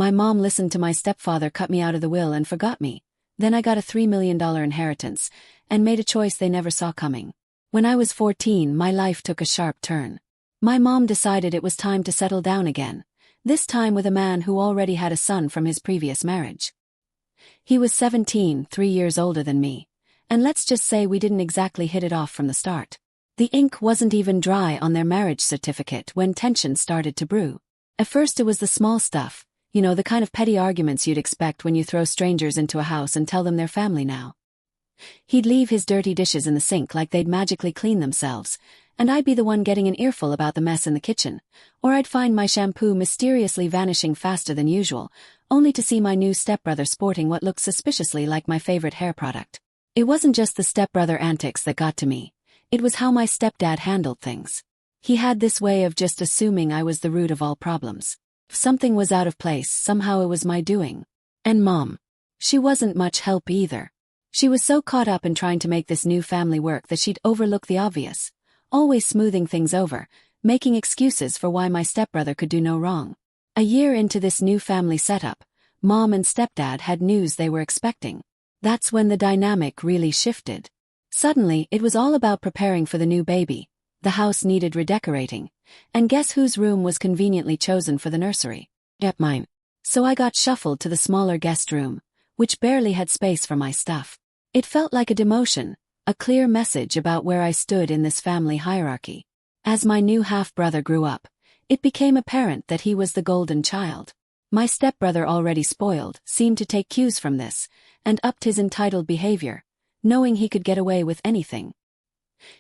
My mom listened to my stepfather cut me out of the will and forgot me. Then I got a $3 million inheritance and made a choice they never saw coming. When I was 14, my life took a sharp turn. My mom decided it was time to settle down again, this time with a man who already had a son from his previous marriage. He was 17, 3 years older than me, and let's just say we didn't exactly hit it off from the start. The ink wasn't even dry on their marriage certificate when tension started to brew. At first it was the small stuff, the kind of petty arguments you'd expect when you throw strangers into a house and tell them they're family now. He'd leave his dirty dishes in the sink like they'd magically clean themselves, and I'd be the one getting an earful about the mess in the kitchen, or I'd find my shampoo mysteriously vanishing faster than usual, only to see my new stepbrother sporting what looked suspiciously like my favorite hair product. It wasn't just the stepbrother antics that got to me, it was how my stepdad handled things. He had this way of just assuming I was the root of all problems. If something was out of place, somehow it was my doing. And Mom. She wasn't much help either. She was so caught up in trying to make this new family work that she'd overlook the obvious, always smoothing things over, making excuses for why my stepbrother could do no wrong. A year into this new family setup, Mom and stepdad had news they were expecting. That's when the dynamic really shifted. Suddenly, it was all about preparing for the new baby. The house needed redecorating, and guess whose room was conveniently chosen for the nursery? Yep, mine. So I got shuffled to the smaller guest room, which barely had space for my stuff. It felt like a demotion, a clear message about where I stood in this family hierarchy. As my new half-brother grew up, it became apparent that he was the golden child. My stepbrother, already spoiled, seemed to take cues from this, and upped his entitled behavior, knowing he could get away with anything.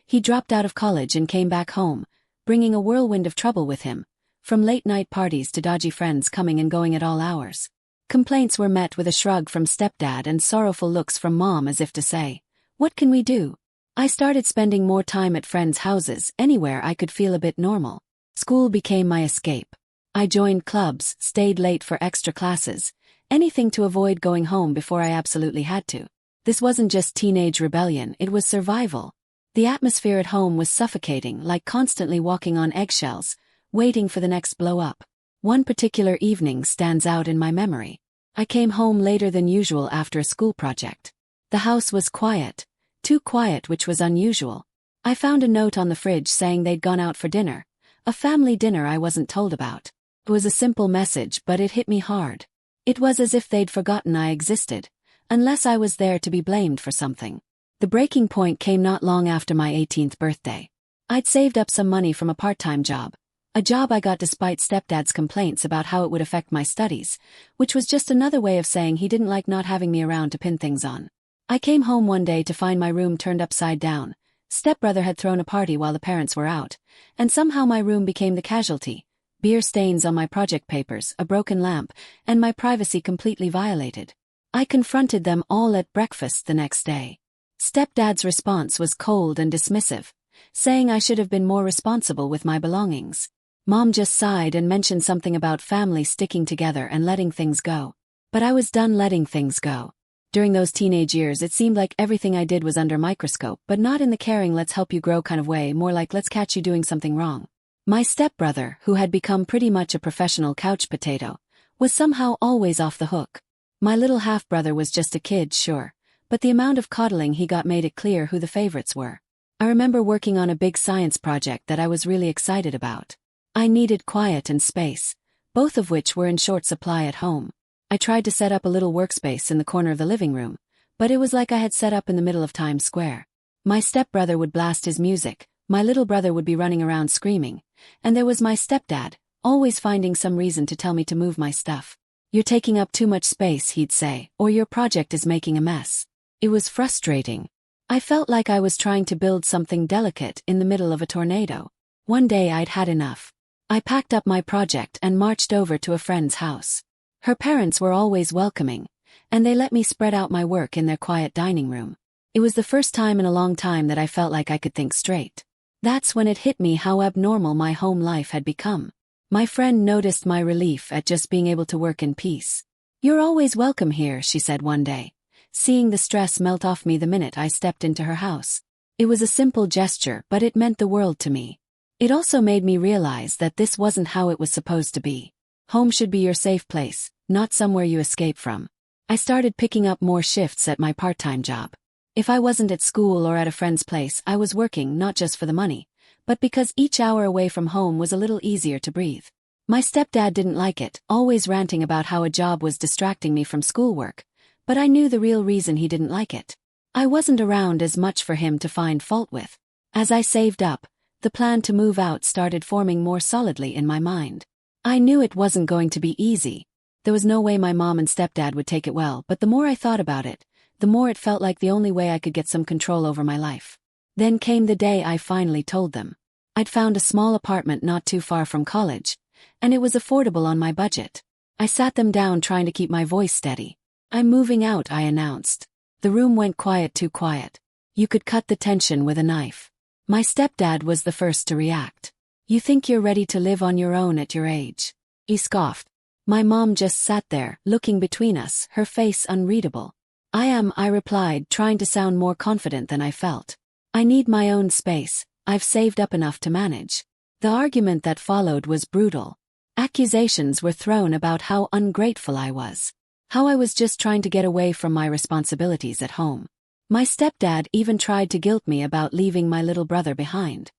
He dropped out of college and came back home, bringing a whirlwind of trouble with him, from late-night parties to dodgy friends coming and going at all hours. Complaints were met with a shrug from stepdad and sorrowful looks from Mom as if to say, "What can we do?" I started spending more time at friends' houses, anywhere I could feel a bit normal. School became my escape. I joined clubs, stayed late for extra classes, anything to avoid going home before I absolutely had to. This wasn't just teenage rebellion, it was survival. The atmosphere at home was suffocating, like constantly walking on eggshells, waiting for the next blow-up. One particular evening stands out in my memory. I came home later than usual after a school project. The house was quiet, too quiet, which was unusual. I found a note on the fridge saying they'd gone out for dinner, a family dinner I wasn't told about. It was a simple message, but it hit me hard. It was as if they'd forgotten I existed, unless I was there to be blamed for something. The breaking point came not long after my 18th birthday. I'd saved up some money from a part-time job, a job I got despite stepdad's complaints about how it would affect my studies, which was just another way of saying he didn't like not having me around to pin things on. I came home one day to find my room turned upside down. Stepbrother had thrown a party while the parents were out, and somehow my room became the casualty. Beer stains on my project papers, a broken lamp, and my privacy completely violated. I confronted them all at breakfast the next day. Stepdad's response was cold and dismissive, saying I should have been more responsible with my belongings. Mom just sighed and mentioned something about family sticking together and letting things go. But I was done letting things go. During those teenage years, it seemed like everything I did was under microscope, but not in the caring let's help you grow kind of way, more like let's catch you doing something wrong. My stepbrother, who had become pretty much a professional couch potato, was somehow always off the hook. My little half-brother was just a kid, sure, but the amount of coddling he got made it clear who the favorites were. I remember working on a big science project that I was really excited about. I needed quiet and space, both of which were in short supply at home. I tried to set up a little workspace in the corner of the living room, but it was like I had set up in the middle of Times Square. My stepbrother would blast his music, my little brother would be running around screaming, and there was my stepdad, always finding some reason to tell me to move my stuff. "You're taking up too much space," he'd say, "or your project is making a mess." It was frustrating. I felt like I was trying to build something delicate in the middle of a tornado. One day I'd had enough. I packed up my project and marched over to a friend's house. Her parents were always welcoming, and they let me spread out my work in their quiet dining room. It was the first time in a long time that I felt like I could think straight. That's when it hit me how abnormal my home life had become. My friend noticed my relief at just being able to work in peace. "You're always welcome here," she said one day, seeing the stress melt off me the minute I stepped into her house. It was a simple gesture, but it meant the world to me. It also made me realize that this wasn't how it was supposed to be. Home should be your safe place, not somewhere you escape from. I started picking up more shifts at my part-time job. If I wasn't at school or at a friend's place, I was working not just for the money, but because each hour away from home was a little easier to breathe. My stepdad didn't like it, always ranting about how a job was distracting me from schoolwork, but I knew the real reason he didn't like it. I wasn't around as much for him to find fault with. As I saved up, the plan to move out started forming more solidly in my mind. I knew it wasn't going to be easy. There was no way my mom and stepdad would take it well, but the more I thought about it, the more it felt like the only way I could get some control over my life. Then came the day I finally told them. I'd found a small apartment not too far from college, and it was affordable on my budget. I sat them down trying to keep my voice steady. "I'm moving out," I announced. The room went quiet, too quiet. You could cut the tension with a knife. My stepdad was the first to react. "You think you're ready to live on your own at your age?" He scoffed. My mom just sat there, looking between us, her face unreadable. "I am," I replied, trying to sound more confident than I felt. "I need my own space. I've saved up enough to manage." The argument that followed was brutal. Accusations were thrown about how ungrateful I was, how I was just trying to get away from my responsibilities at home. My stepdad even tried to guilt me about leaving my little brother behind.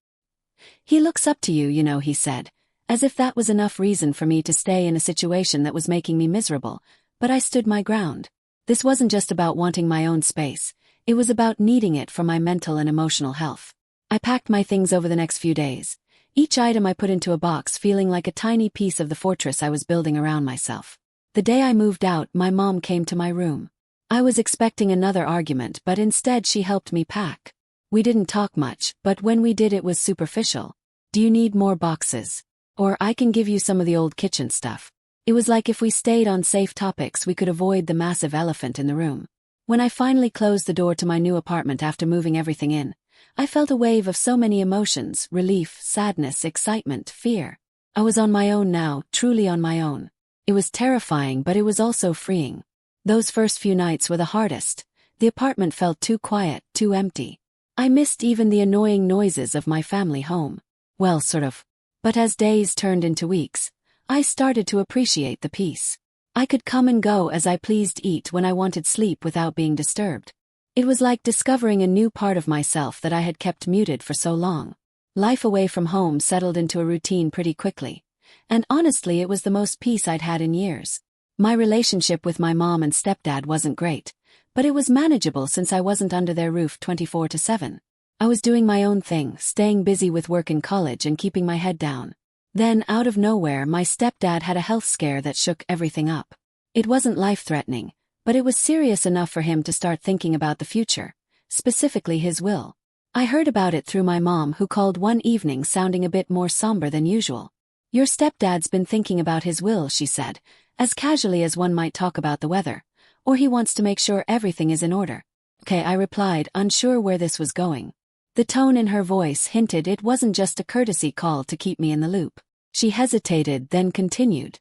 "He looks up to you, you know," he said, as if that was enough reason for me to stay in a situation that was making me miserable, but I stood my ground. This wasn't just about wanting my own space, it was about needing it for my mental and emotional health. I packed my things over the next few days, each item I put into a box feeling like a tiny piece of the fortress I was building around myself. The day I moved out, my mom came to my room. I was expecting another argument, but instead she helped me pack. We didn't talk much, but when we did it was superficial. "Do you need more boxes? Or I can give you some of the old kitchen stuff." It was like if we stayed on safe topics we could avoid the massive elephant in the room. When I finally closed the door to my new apartment after moving everything in, I felt a wave of so many emotions: relief, sadness, excitement, fear. I was on my own now, truly on my own. It was terrifying, but it was also freeing. Those first few nights were the hardest. The apartment felt too quiet, too empty. I missed even the annoying noises of my family home. Well, sort of. But as days turned into weeks, I started to appreciate the peace. I could come and go as I pleased, eat when I wanted, sleep without being disturbed. It was like discovering a new part of myself that I had kept muted for so long. Life away from home settled into a routine pretty quickly, and honestly it was the most peace I'd had in years. My relationship with my mom and stepdad wasn't great, but it was manageable since I wasn't under their roof 24/7. I was doing my own thing, staying busy with work and college and keeping my head down. Then, out of nowhere, my stepdad had a health scare that shook everything up. It wasn't life-threatening, but it was serious enough for him to start thinking about the future, specifically his will. I heard about it through my mom, who called one evening sounding a bit more somber than usual. "Your stepdad's been thinking about his will," she said, as casually as one might talk about the weather, "or he wants to make sure everything is in order." "Okay," I replied, unsure where this was going. The tone in her voice hinted it wasn't just a courtesy call to keep me in the loop. She hesitated, then continued.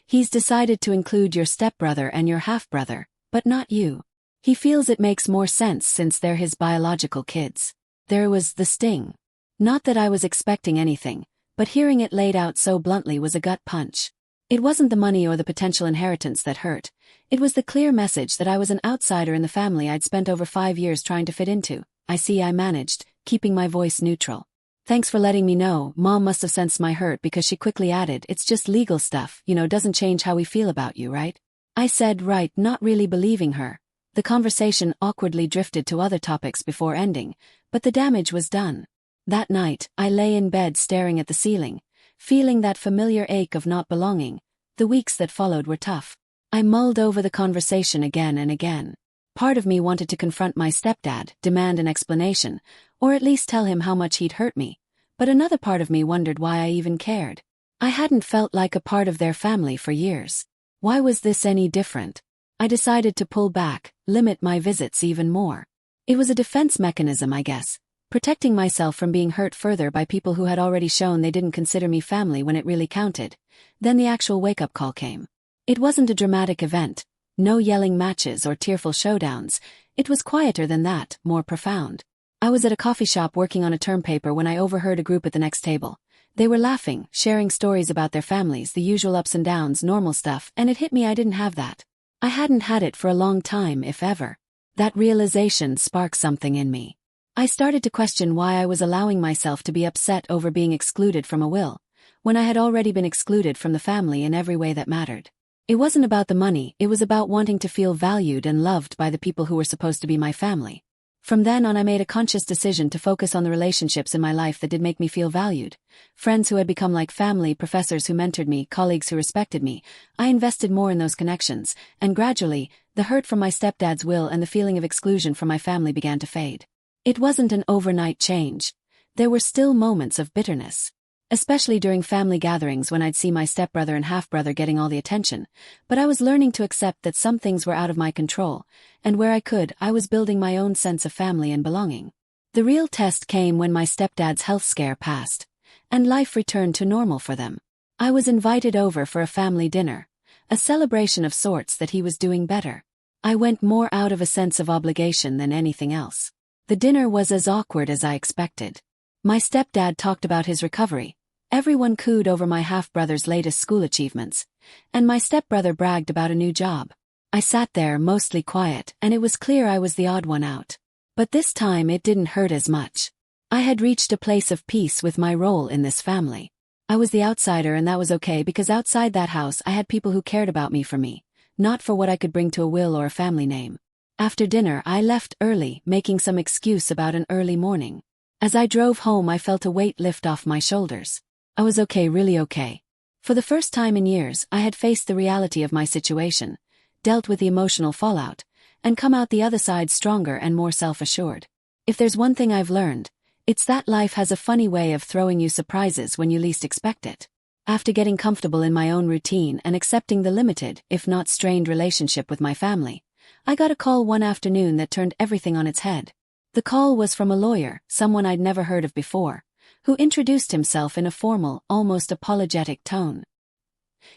"He's decided to include your stepbrother and your half-brother, but not you. He feels it makes more sense since they're his biological kids." There was the sting. Not that I was expecting anything, but hearing it laid out so bluntly was a gut punch. It wasn't the money or the potential inheritance that hurt. It was the clear message that I was an outsider in the family I'd spent over 5 years trying to fit into. I managed, keeping my voice neutral. "Thanks for letting me know." Mom must have sensed my hurt because she quickly added, "It's just legal stuff, doesn't change how we feel about you, right?" I said right, not really believing her. The conversation awkwardly drifted to other topics before ending, but the damage was done. That night, I lay in bed staring at the ceiling, feeling that familiar ache of not belonging. The weeks that followed were tough. I mulled over the conversation again and again. Part of me wanted to confront my stepdad, demand an explanation, or at least tell him how much he'd hurt me, but another part of me wondered why I even cared. I hadn't felt like a part of their family for years. Why was this any different? I decided to pull back, limit my visits even more. It was a defense mechanism, I guess, protecting myself from being hurt further by people who had already shown they didn't consider me family when it really counted. Then the actual wake-up call came. It wasn't a dramatic event. No yelling matches or tearful showdowns. It was quieter than that, more profound. I was at a coffee shop working on a term paper when I overheard a group at the next table. They were laughing, sharing stories about their families, the usual ups and downs, normal stuff, and it hit me I didn't have that. I hadn't had it for a long time, if ever. That realization sparked something in me. I started to question why I was allowing myself to be upset over being excluded from a will, when I had already been excluded from the family in every way that mattered. It wasn't about the money, it was about wanting to feel valued and loved by the people who were supposed to be my family. From then on I made a conscious decision to focus on the relationships in my life that did make me feel valued. Friends who had become like family, professors who mentored me, colleagues who respected me. I invested more in those connections, and gradually, the hurt from my stepdad's will and the feeling of exclusion from my family began to fade. It wasn't an overnight change. There were still moments of bitterness. Especially during family gatherings when I'd see my stepbrother and half-brother getting all the attention, but I was learning to accept that some things were out of my control, and where I could, I was building my own sense of family and belonging. The real test came when my stepdad's health scare passed, and life returned to normal for them. I was invited over for a family dinner, a celebration of sorts that he was doing better. I went more out of a sense of obligation than anything else. The dinner was as awkward as I expected. My stepdad talked about his recovery. Everyone cooed over my half-brother's latest school achievements, and my stepbrother bragged about a new job. I sat there mostly quiet, and it was clear I was the odd one out. But this time it didn't hurt as much. I had reached a place of peace with my role in this family. I was the outsider, and that was okay because outside that house I had people who cared about me for me, not for what I could bring to a will or a family name. After dinner I left early, making some excuse about an early morning. As I drove home I felt a weight lift off my shoulders. I was okay, really okay. For the first time in years, I had faced the reality of my situation, dealt with the emotional fallout, and come out the other side stronger and more self-assured. If there's one thing I've learned, it's that life has a funny way of throwing you surprises when you least expect it. After getting comfortable in my own routine and accepting the limited, if not strained relationship with my family, I got a call one afternoon that turned everything on its head. The call was from a lawyer, someone I'd never heard of before, who introduced himself in a formal, almost apologetic tone.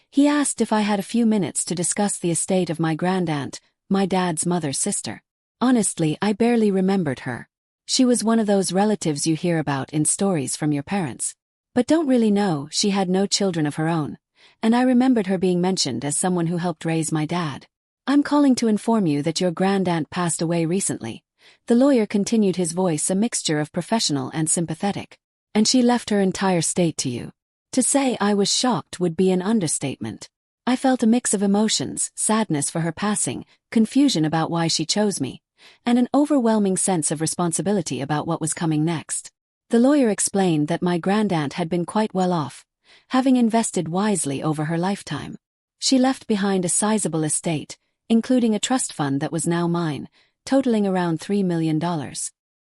He asked if I had a few minutes to discuss the estate of my grandaunt, my dad's mother's sister. Honestly, I barely remembered her. She was one of those relatives you hear about in stories from your parents, but don't really know. She had no children of her own, and I remembered her being mentioned as someone who helped raise my dad. I'm calling to inform you that your grandaunt passed away recently. The lawyer continued, his voice a mixture of professional and sympathetic. And she left her entire estate to you. To say I was shocked would be an understatement. I felt a mix of emotions, sadness for her passing, confusion about why she chose me, and an overwhelming sense of responsibility about what was coming next. The lawyer explained that my grandaunt had been quite well off, having invested wisely over her lifetime. She left behind a sizable estate, including a trust fund that was now mine, totaling around $3 million.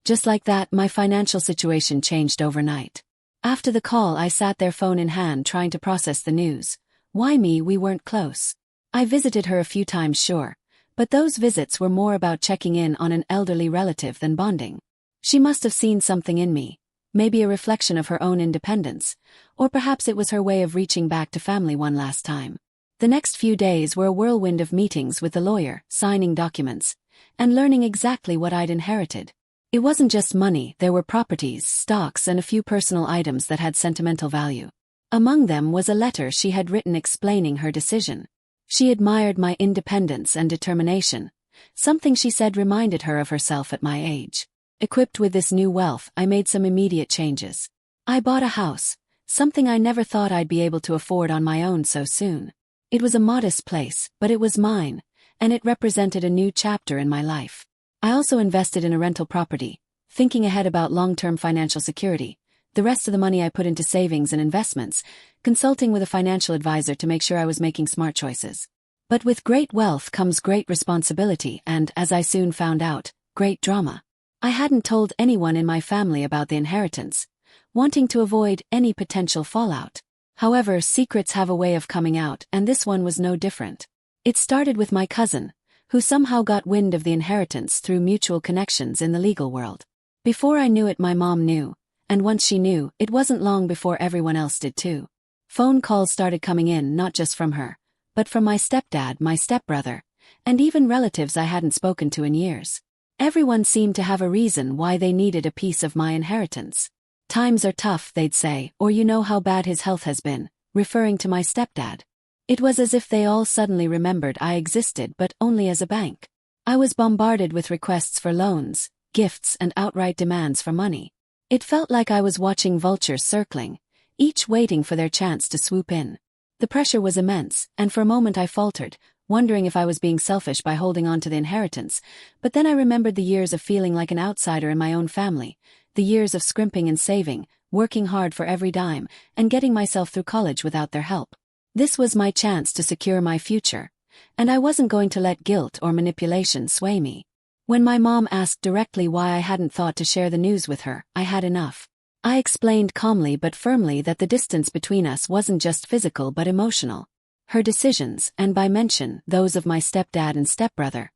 Just like that, my financial situation changed overnight. After the call, I sat there, phone in hand, trying to process the news. Why me? We weren't close. I visited her a few times, sure, but those visits were more about checking in on an elderly relative than bonding. She must have seen something in me, maybe a reflection of her own independence, or perhaps it was her way of reaching back to family one last time. The next few days were a whirlwind of meetings with the lawyer, signing documents, and learning exactly what I'd inherited. It wasn't just money, there were properties, stocks, and a few personal items that had sentimental value. Among them was a letter she had written explaining her decision. She admired my independence and determination, something she said reminded her of herself at my age. Equipped with this new wealth, I made some immediate changes. I bought a house, something I never thought I'd be able to afford on my own so soon. It was a modest place, but it was mine, and it represented a new chapter in my life. I also invested in a rental property, thinking ahead about long-term financial security. The rest of the money I put into savings and investments, consulting with a financial advisor to make sure I was making smart choices. But with great wealth comes great responsibility and, as I soon found out, great drama. I hadn't told anyone in my family about the inheritance, wanting to avoid any potential fallout. However, secrets have a way of coming out, and this one was no different. It started with my cousin, who somehow got wind of the inheritance through mutual connections in the legal world. Before I knew it, my mom knew, and once she knew, it wasn't long before everyone else did too. Phone calls started coming in, not just from her, but from my stepdad, my stepbrother, and even relatives I hadn't spoken to in years. Everyone seemed to have a reason why they needed a piece of my inheritance. Times are tough, they'd say, or you know how bad his health has been, referring to my stepdad. It was as if they all suddenly remembered I existed, but only as a bank. I was bombarded with requests for loans, gifts, and outright demands for money. It felt like I was watching vultures circling, each waiting for their chance to swoop in. The pressure was immense, and for a moment I faltered, wondering if I was being selfish by holding on to the inheritance, but then I remembered the years of feeling like an outsider in my own family, the years of scrimping and saving, working hard for every dime, and getting myself through college without their help. This was my chance to secure my future, and I wasn't going to let guilt or manipulation sway me. When my mom asked directly why I hadn't thought to share the news with her, I had enough. I explained calmly but firmly that the distance between us wasn't just physical but emotional. Her decisions, and by mention, those of my stepdad and stepbrother,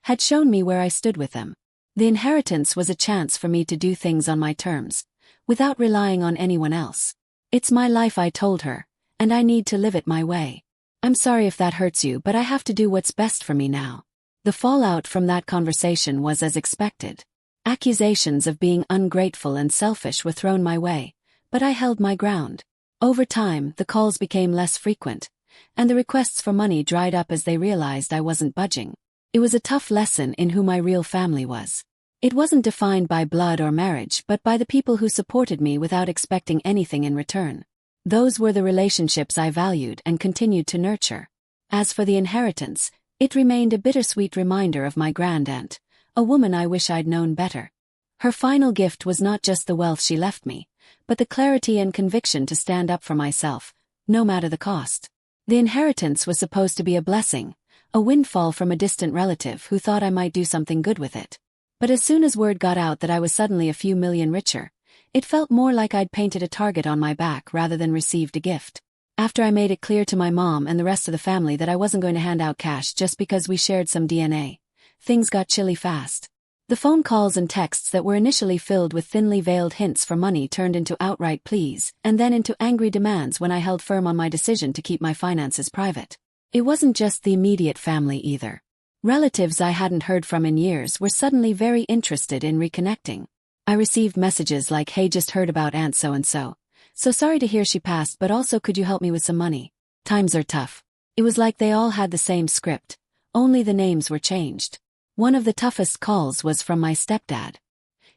had shown me where I stood with them. The inheritance was a chance for me to do things on my terms, without relying on anyone else. It's my life, I told her, and I need to live it my way. I'm sorry if that hurts you, but I have to do what's best for me now. The fallout from that conversation was as expected. Accusations of being ungrateful and selfish were thrown my way, but I held my ground. Over time, the calls became less frequent, and the requests for money dried up as they realized I wasn't budging. It was a tough lesson in who my real family was. It wasn't defined by blood or marriage, but by the people who supported me without expecting anything in return. Those were the relationships I valued and continued to nurture. As for the inheritance, it remained a bittersweet reminder of my grandaunt, a woman I wish I'd known better. Her final gift was not just the wealth she left me, but the clarity and conviction to stand up for myself, no matter the cost. The inheritance was supposed to be a blessing, a windfall from a distant relative who thought I might do something good with it. But as soon as word got out that I was suddenly a few million richer, it felt more like I'd painted a target on my back rather than received a gift. After I made it clear to my mom and the rest of the family that I wasn't going to hand out cash just because we shared some DNA, things got chilly fast. The phone calls and texts that were initially filled with thinly veiled hints for money turned into outright pleas, and then into angry demands when I held firm on my decision to keep my finances private. It wasn't just the immediate family either. Relatives I hadn't heard from in years were suddenly very interested in reconnecting. I received messages like, "Hey, just heard about Aunt so-and-so. So sorry to hear she passed, but also could you help me with some money? Times are tough." It was like they all had the same script, only the names were changed. One of the toughest calls was from my stepdad.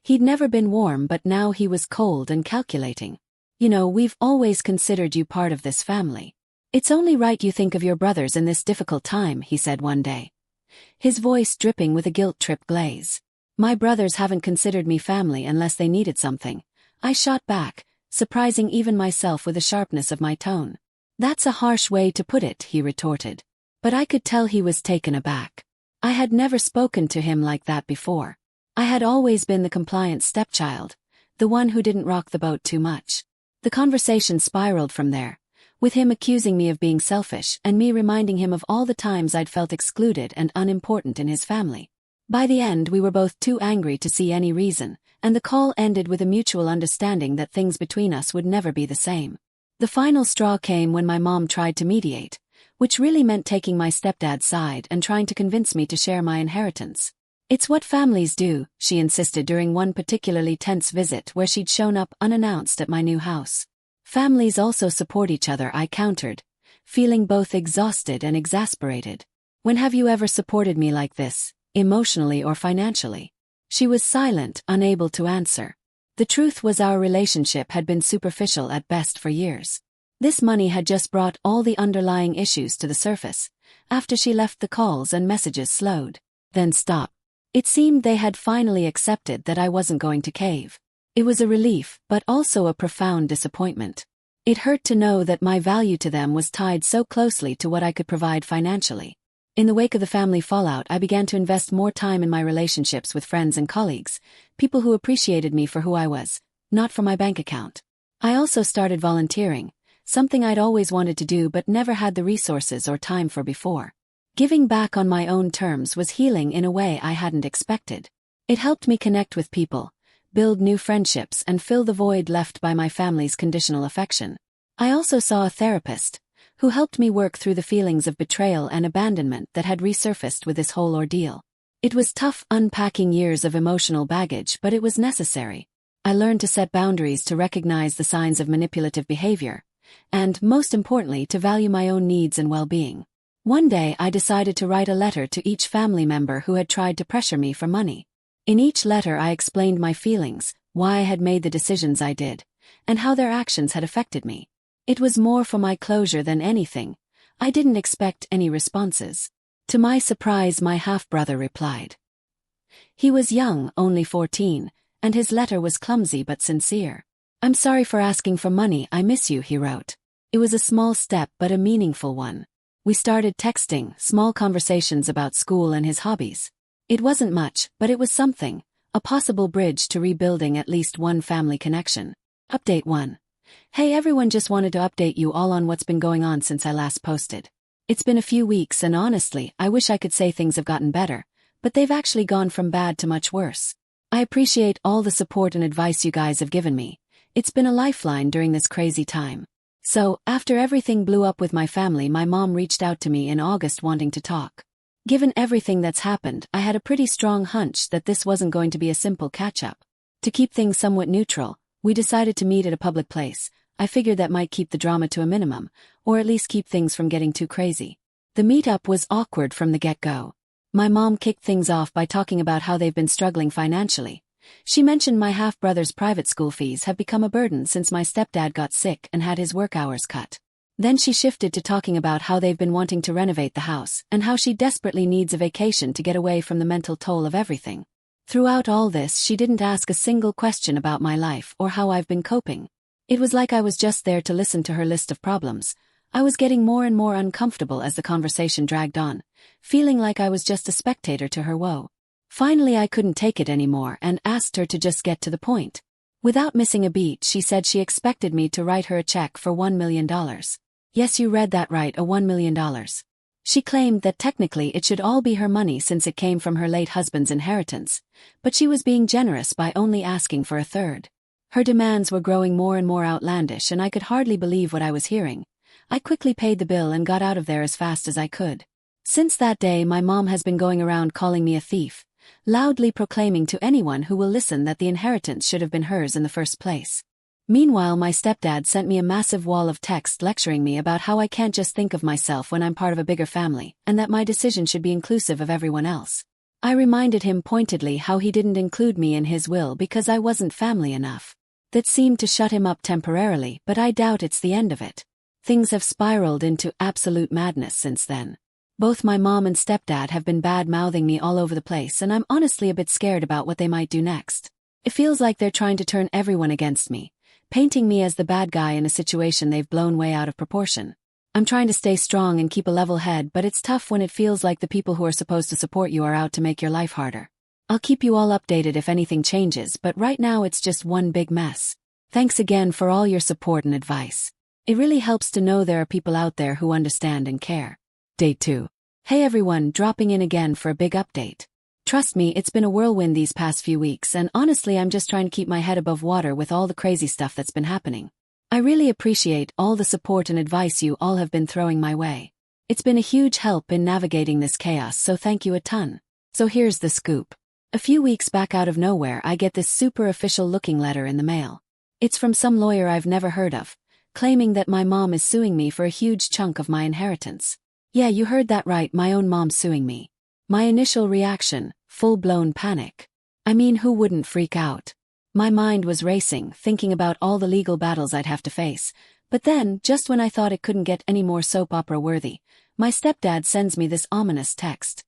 He'd never been warm, but now he was cold and calculating. "You know, we've always considered you part of this family. It's only right you think of your brothers in this difficult time," he said one day, his voice dripping with a guilt-tripped glaze. "My brothers haven't considered me family unless they needed something," I shot back, surprising even myself with the sharpness of my tone. "That's a harsh way to put it," he retorted. But I could tell he was taken aback. I had never spoken to him like that before. I had always been the compliant stepchild, the one who didn't rock the boat too much. The conversation spiraled from there, with him accusing me of being selfish and me reminding him of all the times I'd felt excluded and unimportant in his family. By the end, we were both too angry to see any reason, and the call ended with a mutual understanding that things between us would never be the same. The final straw came when my mom tried to mediate, which really meant taking my stepdad's side and trying to convince me to share my inheritance. "It's what families do," she insisted during one particularly tense visit where she'd shown up unannounced at my new house. "Families also support each other," I countered, feeling both exhausted and exasperated. "When have you ever supported me like this, emotionally or financially?" She was silent, unable to answer. The truth was our relationship had been superficial at best for years. This money had just brought all the underlying issues to the surface, after she left the calls and messages slowed, then stopped. It seemed they had finally accepted that I wasn't going to cave. It was a relief, but also a profound disappointment. It hurt to know that my value to them was tied so closely to what I could provide financially. In the wake of the family fallout, I began to invest more time in my relationships with friends and colleagues, people who appreciated me for who I was, not for my bank account. I also started volunteering, something I'd always wanted to do but never had the resources or time for before. Giving back on my own terms was healing in a way I hadn't expected. It helped me connect with people, build new friendships, and fill the void left by my family's conditional affection. I also saw a therapist, who helped me work through the feelings of betrayal and abandonment that had resurfaced with this whole ordeal. It was tough unpacking years of emotional baggage, but it was necessary. I learned to set boundaries, to recognize the signs of manipulative behavior, and, most importantly, to value my own needs and well-being. One day I decided to write a letter to each family member who had tried to pressure me for money. In each letter I explained my feelings, why I had made the decisions I did, and how their actions had affected me. It was more for my closure than anything. I didn't expect any responses. To my surprise, my half-brother replied. He was young, only 14, and his letter was clumsy but sincere. "I'm sorry for asking for money, I miss you," he wrote. It was a small step but a meaningful one. We started texting, small conversations about school and his hobbies. It wasn't much, but it was something, a possible bridge to rebuilding at least one family connection. Update 1. Hey everyone, just wanted to update you all on what's been going on since I last posted. It's been a few weeks and honestly, I wish I could say things have gotten better, but they've actually gone from bad to much worse. I appreciate all the support and advice you guys have given me. It's been a lifeline during this crazy time. So, after everything blew up with my family, my mom reached out to me in August wanting to talk. Given everything that's happened, I had a pretty strong hunch that this wasn't going to be a simple catch-up. To keep things somewhat neutral, we decided to meet at a public place. I figured that might keep the drama to a minimum, or at least keep things from getting too crazy. The meetup was awkward from the get-go. My mom kicked things off by talking about how they've been struggling financially. She mentioned my half-brother's private school fees have become a burden since my stepdad got sick and had his work hours cut. Then she shifted to talking about how they've been wanting to renovate the house and how she desperately needs a vacation to get away from the mental toll of everything. Throughout all this, she didn't ask a single question about my life or how I've been coping. It was like I was just there to listen to her list of problems. I was getting more and more uncomfortable as the conversation dragged on, feeling like I was just a spectator to her woe. Finally, I couldn't take it anymore and asked her to just get to the point. Without missing a beat, she said she expected me to write her a check for $1 million. Yes, you read that right, a $1 million. She claimed that technically it should all be her money since it came from her late husband's inheritance, but she was being generous by only asking for a third. Her demands were growing more and more outlandish and I could hardly believe what I was hearing. I quickly paid the bill and got out of there as fast as I could. Since that day, my mom has been going around calling me a thief, loudly proclaiming to anyone who will listen that the inheritance should have been hers in the first place. Meanwhile, my stepdad sent me a massive wall of text lecturing me about how I can't just think of myself when I'm part of a bigger family, and that my decision should be inclusive of everyone else. I reminded him pointedly how he didn't include me in his will because I wasn't family enough. That seemed to shut him up temporarily, but I doubt it's the end of it. Things have spiraled into absolute madness since then. Both my mom and stepdad have been bad-mouthing me all over the place, and I'm honestly a bit scared about what they might do next. It feels like they're trying to turn everyone against me, painting me as the bad guy in a situation they've blown way out of proportion. I'm trying to stay strong and keep a level head, but it's tough when it feels like the people who are supposed to support you are out to make your life harder. I'll keep you all updated if anything changes, but right now it's just one big mess. Thanks again for all your support and advice. It really helps to know there are people out there who understand and care. Day 2. Hey everyone, dropping in again for a big update. Trust me, it's been a whirlwind these past few weeks, and honestly I'm just trying to keep my head above water with all the crazy stuff that's been happening. I really appreciate all the support and advice you all have been throwing my way. It's been a huge help in navigating this chaos, so thank you a ton. So here's the scoop. A few weeks back, out of nowhere, I get this super official looking letter in the mail. It's from some lawyer I've never heard of, claiming that my mom is suing me for a huge chunk of my inheritance. Yeah, you heard that right, my own mom suing me. My initial reaction, full-blown panic. I mean, who wouldn't freak out? My mind was racing, thinking about all the legal battles I'd have to face. But then, just when I thought it couldn't get any more soap opera worthy, my stepdad sends me this ominous text.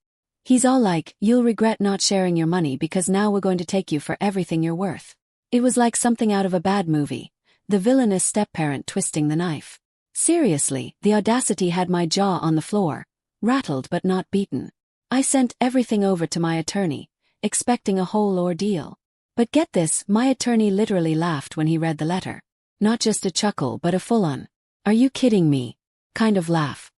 He's all like, "You'll regret not sharing your money because now we're going to take you for everything you're worth." It was like something out of a bad movie. The villainous step-parent twisting the knife. Seriously, the audacity had my jaw on the floor, rattled but not beaten. I sent everything over to my attorney, expecting a whole ordeal. But get this, my attorney literally laughed when he read the letter. Not just a chuckle, but a full-on, "Are you kidding me?" kind of laugh.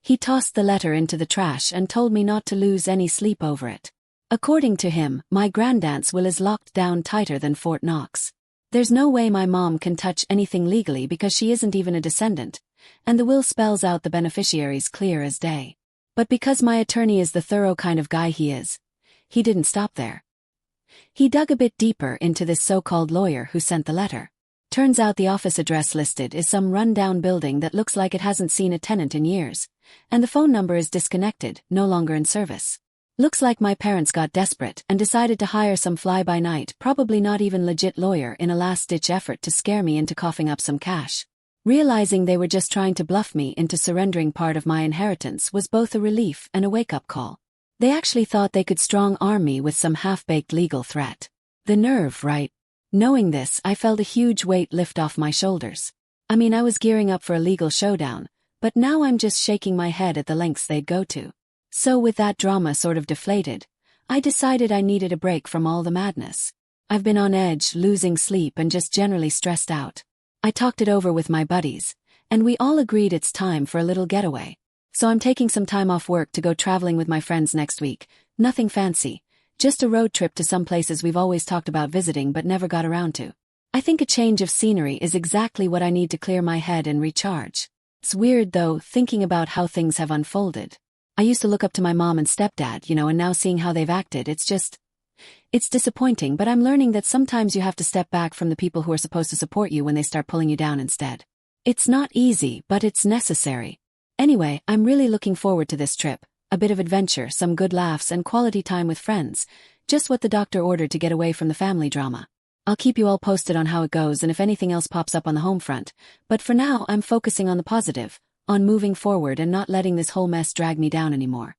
He tossed the letter into the trash and told me not to lose any sleep over it. According to him, my granddaunt's will is locked down tighter than Fort Knox. There's no way my mom can touch anything legally because she isn't even a descendant, and the will spells out the beneficiaries clear as day. But because my attorney is the thorough kind of guy he is, he didn't stop there. He dug a bit deeper into this so-called lawyer who sent the letter. Turns out the office address listed is some run-down building that looks like it hasn't seen a tenant in years, and the phone number is disconnected, no longer in service. Looks like my parents got desperate and decided to hire some fly-by-night, probably not even legit lawyer in a last-ditch effort to scare me into coughing up some cash. Realizing they were just trying to bluff me into surrendering part of my inheritance was both a relief and a wake-up call. They actually thought they could strong-arm me with some half-baked legal threat. The nerve, right? Knowing this, I felt a huge weight lift off my shoulders. I mean, I was gearing up for a legal showdown, but now I'm just shaking my head at the lengths they'd go to. So with that drama sort of deflated, I decided I needed a break from all the madness. I've been on edge, losing sleep and just generally stressed out. I talked it over with my buddies, and we all agreed it's time for a little getaway. So I'm taking some time off work to go traveling with my friends next week. Nothing fancy, just a road trip to some places we've always talked about visiting but never got around to. I think a change of scenery is exactly what I need to clear my head and recharge. It's weird though, thinking about how things have unfolded. I used to look up to my mom and stepdad, and now seeing how they've acted, it's disappointing, but I'm learning that sometimes you have to step back from the people who are supposed to support you when they start pulling you down instead. It's not easy, but it's necessary. Anyway, I'm really looking forward to this trip. A bit of adventure, some good laughs, and quality time with friends. Just what the doctor ordered to get away from the family drama. I'll keep you all posted on how it goes and if anything else pops up on the home front, but for now I'm focusing on the positive, on moving forward and not letting this whole mess drag me down anymore.